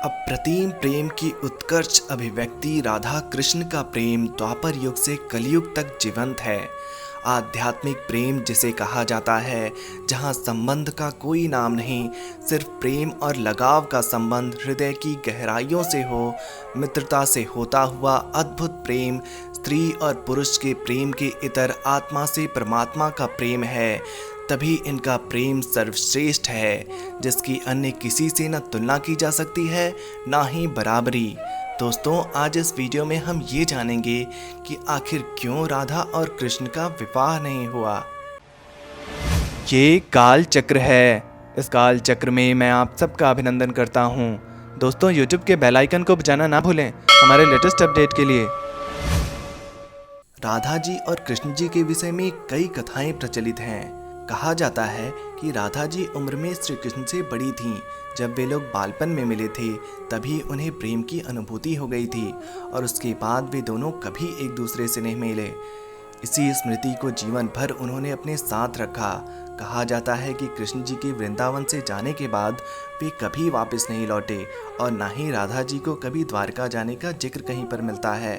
अप्रतिम प्रेम की उत्कर्ष अभिव्यक्ति राधा कृष्ण का प्रेम द्वापर युग से कलयुग तक जीवंत है। आध्यात्मिक प्रेम जिसे कहा जाता है, जहाँ संबंध का कोई नाम नहीं, सिर्फ प्रेम और लगाव का संबंध हृदय की गहराइयों से हो, मित्रता से होता हुआ अद्भुत प्रेम, स्त्री और पुरुष के प्रेम के इतर आत्मा से परमात्मा का प्रेम है। तभी इनका प्रेम सर्वश्रेष्ठ है, जिसकी अन्य किसी से न तुलना की जा सकती है, ना ही बराबरी। दोस्तों, आज इस वीडियो में हम ये जानेंगे कि आखिर क्यों राधा और कृष्ण का विवाह नहीं हुआ। ये काल चक्र है। इस काल चक्र में मैं आप सबका अभिनंदन करता हूँ। दोस्तों, YouTube के बेल आइकन को बजाना ना भूलें हमारे लेटेस्ट अपडेट के लिए। राधा जी और कृष्ण जी के विषय में कई कथाएं प्रचलित हैं। कहा जाता है कि राधा जी उम्र में श्री कृष्ण से बड़ी थीं। जब वे लोग बालपन में मिले थे तभी उन्हें प्रेम की अनुभूति हो गई थी और उसके बाद वे दोनों कभी एक दूसरे से नहीं मिले। इसी स्मृति को जीवन भर उन्होंने अपने साथ रखा। कहा जाता है कि कृष्ण जी के वृंदावन से जाने के बाद वे कभी वापस नहीं लौटे और ना ही राधा जी को कभी द्वारका जाने का जिक्र कहीं पर मिलता है।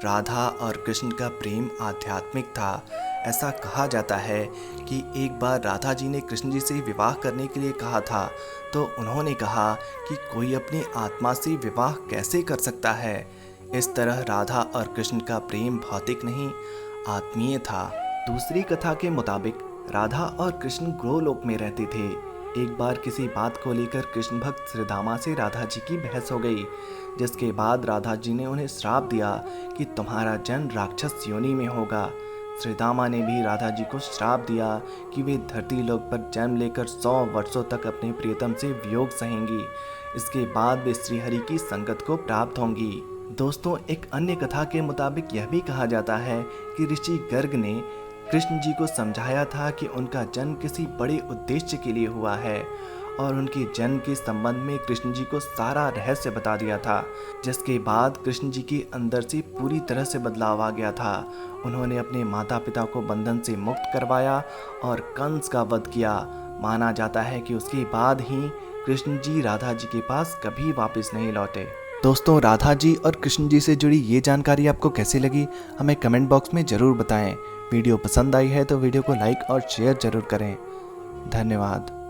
राधा और कृष्ण का प्रेम आध्यात्मिक था। ऐसा कहा जाता है कि एक बार राधा जी ने कृष्ण जी से विवाह करने के लिए कहा था, तो उन्होंने कहा कि कोई अपनी आत्मा से विवाह कैसे कर सकता है। इस तरह राधा और कृष्ण का प्रेम भौतिक नहीं, आत्मीय था। दूसरी कथा के मुताबिक राधा और कृष्ण गोलोक में रहते थे। एक बार किसी बात को लेकर कृष्ण भक्त श्रीदामा से राधा जी की बहस हो गई, जिसके बाद राधा जी ने उन्हें श्राप दिया कि तुम्हारा जन्म राक्षस योनि में होगा। श्रीदामा ने भी राधा जी को श्राप दिया कि वे धरती लोक पर जन्म लेकर 100 वर्षों तक अपने प्रियतम से वियोग सहेंगी। इसके बाद वे श्रीहरि की संगत को प्राप्त होंगी। दोस्तों, एक अन्य कथा के मुताबिक यह भी कहा जाता है कि ऋषि गर्ग ने कृष्ण जी को समझाया था कि उनका जन्म किसी बड़े उद्देश्य के लिए हुआ है और उनके जन्म के संबंध में कृष्ण जी को सारा रहस्य बता दिया था, जिसके बाद कृष्ण जी के अंदर से पूरी तरह से बदलाव आ गया था। उन्होंने अपने माता पिता को बंधन से मुक्त करवाया और कंस का वध किया। माना जाता है कि उसके बाद ही कृष्ण जी राधा जी के पास कभी वापस नहीं लौटे। दोस्तों, राधा जी और कृष्ण जी से जुड़ी ये जानकारी आपको कैसी लगी, हमें कमेंट बॉक्स में ज़रूर बताएं। वीडियो पसंद आई है तो वीडियो को लाइक और शेयर ज़रूर करें। धन्यवाद।